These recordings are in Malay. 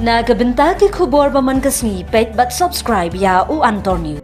Nagabenta ki kubor baman kasni pet but subscribe ya u Antonio.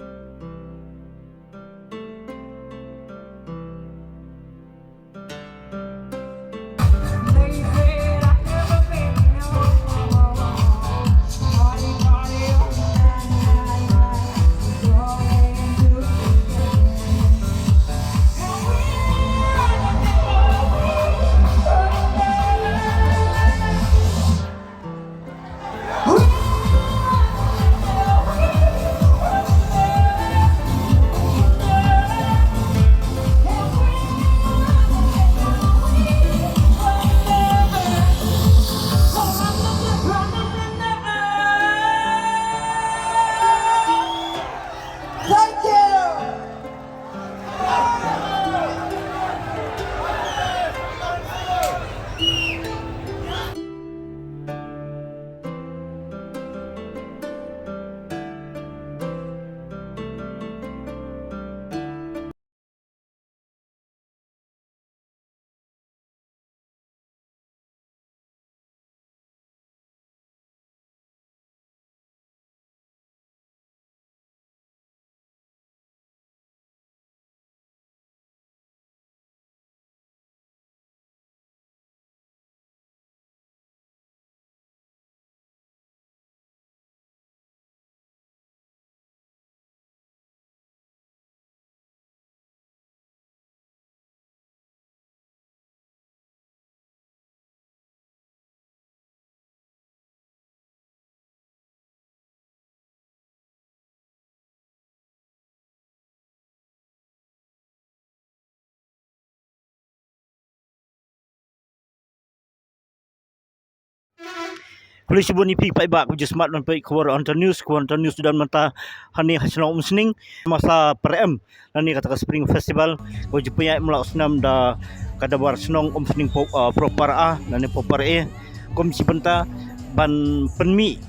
Kulis buni pi pai ba ku smart non pai kuar on news dan mata hani hasno umsning masa perem nani kata spring festival ko jupaya mula usnam da kada war snong umsning proper a nani proper e kom si benta ban penmi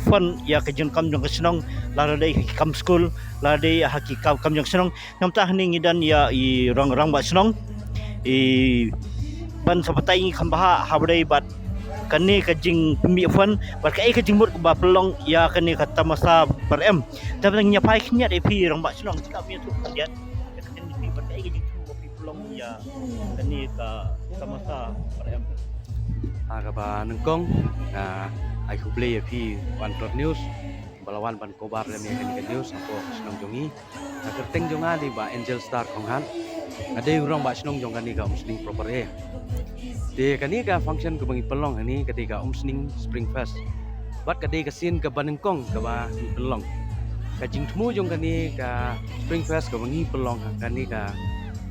fun ya ke jun kam jong snong la dai kam school la dai haki kam jong snong nam ta hani ngidan ya i rang ba snong i ban sapatai kambaha habdai bat kani kajing pemi fun berkai kajing mut ba pelong ya kani kata masa perem tapi nya pai knya de pi rong ba snong cakap punya tu dia kani pi berkai kajing tu pi pelong ya kani ka masa perem aga ba nengkong ai ku play pi one dot news balawan ban kobar le me kani news apo snong jongi kerteng jonga di ba angel star konghan ade urang ba snong jong kani ka musling proper e de kani ka function ko bangi pelong ani ketika umsning spring fest bat kade ka sin ka banengkong ka ba pelong ka jingtmu jong kani ka spring fest ko bangi pelong kani ka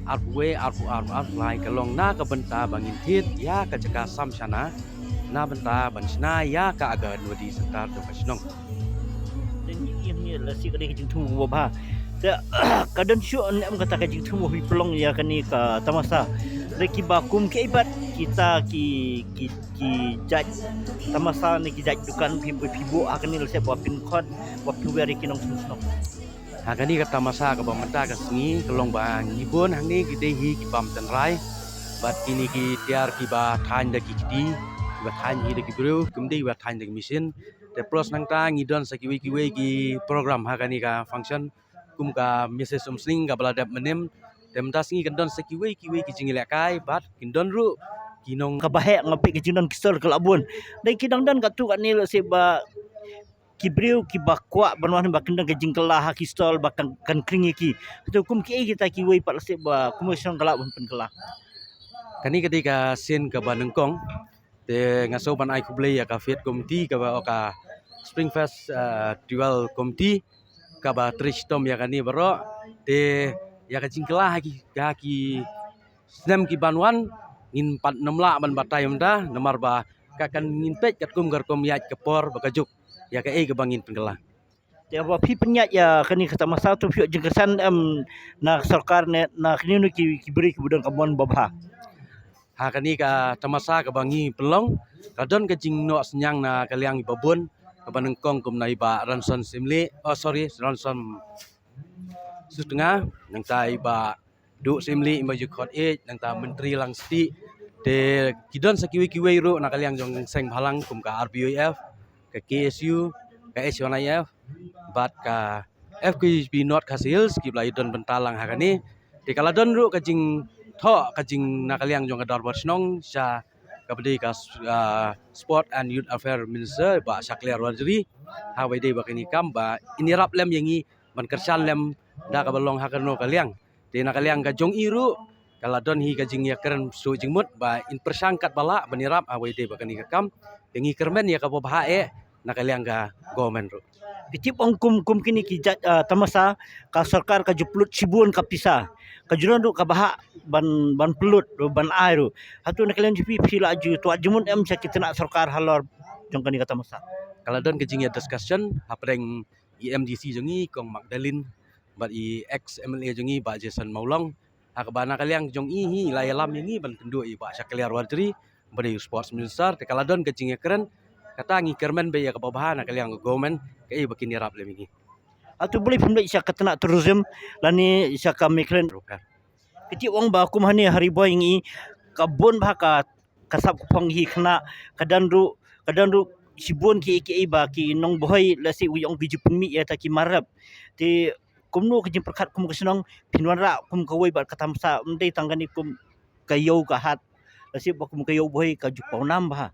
arwe arfu lai ka long na ka benta bangin tit ya ka jaka samsana na benta bansna ya ka aga nodi setar jong ka snong dan ini lah si kade kajing tu ba kadang syu am kata kajing tu pi pelong ya kani ka tamasa reki bakum ke ibat kita ki judge tamasa ni ki judge dukan pibu akan ni lese buat pin code buat piwari kinong sunok kani kata masa ka bamenta ka sengi kelong ba ngibon hang ni gide hi ki bam tan rai bat kini ki tiar ki ba than da ki kidi ba than hi da ki bru kumdi ba than da ki mesin te plus nang ta ngidon sa ki ki program kani ka function kum ka message umsing ka baladap menem temta singi kendon sekiwe ki jingilak kai bat kindon ru kinong kabahe ngapi ke jinon kisor kelabun dai kidang dan katu kat ni se ba kibriu ki bakwa banwan ba kendang ke jingkelah ki stol bakang kan kringi ki tu kum ki kita ki wei pat se ba kumosion kelabun pen kelah kani ketika sin ka banengkong te ngaso ban ai kublei ya ka fiat komiti ka ba ka spring fest dual komiti ka ba tristom ya kani baro te ya ka jingkelah ki senam ki banwan ngin 4 6 la ban batai mda nomor ba ka kan ngin pet kat kum gar kom ya kepor bakajuk ya ka ke bangin pengkelah ya ba pi penyat ya kani kata masa tu fiok jengkesan na sarkar ne na kini nu ki beri kemudian kamuan babha kani ka tamasa ka bangi pelong kadon ka jing no senyang na kaliang babun ka banengkong kum nai ba ranson simli ranson setengah nang tai ba du simli baju khot nang ta menteri langsti te kidon sakiwi ru na kaliang jong seng halang kum ka RBUF ke KSU, ke SYNIF, bat ka FKHB North Kasils ki blai don bentalang hakani. Di kala don ru kajing tho kajing nakaliang jong kadar bersnong sya kabadi ka Sport and Youth Affairs Minister ba Shakliar Waziri ha wede ba kini kam ba inirap lem yangi ban kersan lem da ka balong hakano kaliang. Di nakaliang ka jong iru kala don hi kajing ya keren su jingmut ba in persangkat bala banirap ha wede ba kini kam yangi kermen ya ka bahae nakaliang ka government ru. Pitip ang kum kini ki tamasa ka sarkar ka juplut sibuan ka pisa. Ka juran do ka baha ban pelut ban air. Hatu nakalian jipi pila aju tu ajumun em sa kitna sarkar halor jong kani ka tamasa. Kalau don kejing ya discussion hapreng EMDC jongi kong Magdalene bat i ex MLA jongi ba Jason Maulong hakabana kaliang jong hi layalam yangi ban kendu i ba Shakliar Waziri bade sports minister te kalau don kejing ya keren kata ngi kermen be ya kababahan kaliang government kai bakini rap lemingi. Atu boleh pun isa katna tourism lani isa ka mikren. Pitip wang ba kum hani hari boy ngi kabon ba ka kasap kupang hi kena kadanru sibun ki ba ki nong boy lasi uyong bijupun mi ya taki marap ti kumno kejing perkat kum kesenong pinwanra kum kawai ba katamsa mendai tanggani kum kayo kahat lasi ba kum kayo boy ka jupau nambah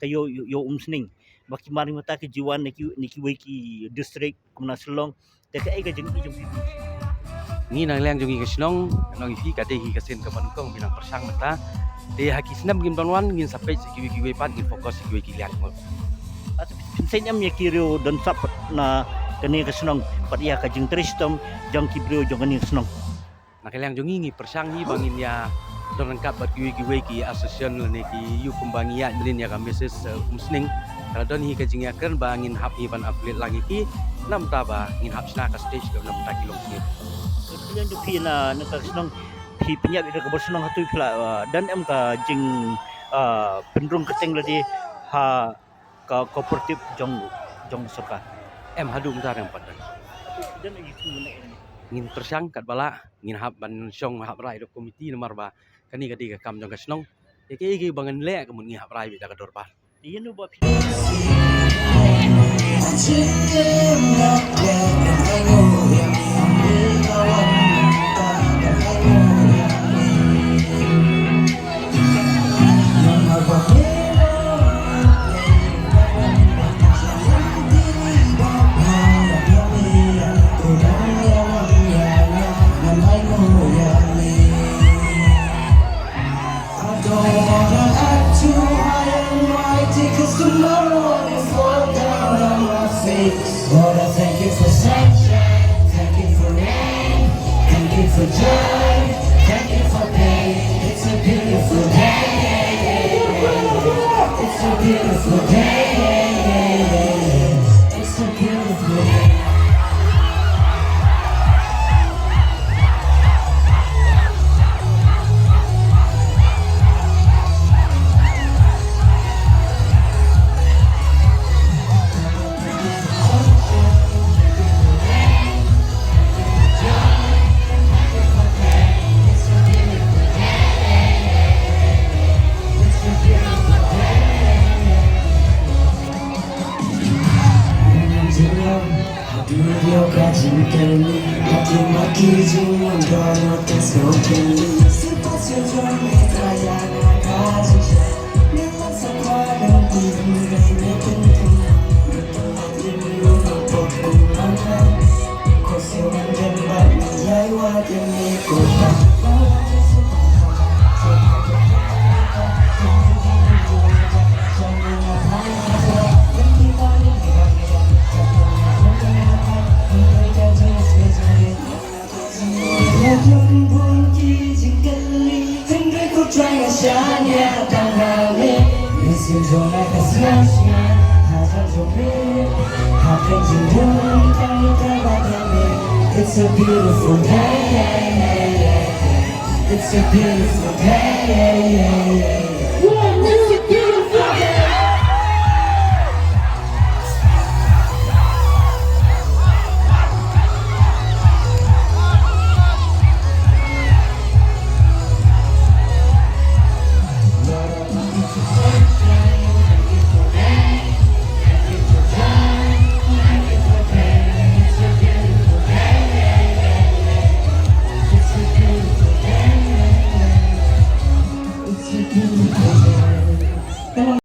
kayo yo umsning baki mari mata kejiwan niki wiki district kumna selong te ai ka jeng Ngi nang liang jongi kesenong nang hi kade hi kasen ka bankong binang persang mata te haki senam gin banwan ngin sampai kiwi pan ngin fokus kiwi liang mo. Atau pinsenyam ya kirio dan sapat na kani kesenong pat ya ka jeng tristom jang kibrio jong kani kesenong. Nakaliang jongi ngi persang hi bangin ya don lengkap bat kiwi ki asosian lene ki yu kumbangi ya melin ya ka Mrs. Umsning kalau don hi kajing ya keren bangin hap hi ban atlet lagi ki nam taba ngin hap sna ka stage ka nam ta kilong ni. Kalian tu pi na kesenong pi penyap ida ka bersenong hatu pula dan em ka jeng pendrung keteng ladi ha ka kooperatif jong soka. Em hadu mtar yang padan. Dan itu Ngin persang kat bala ngin hap ban syong hap rai do komiti nomor ba kani kadi ka kam jong kasnong iki bangan le ka mun ngi hap rai bi da ka dorpar. Iya nu buat Lord, I thank you for sunshine, thank you for rain, thank you for joy, thank you for pain. It's a beautiful day, it's a beautiful day, it's a beautiful day. It's a beautiful day. It's a beautiful day. It's a beautiful day. Thank you for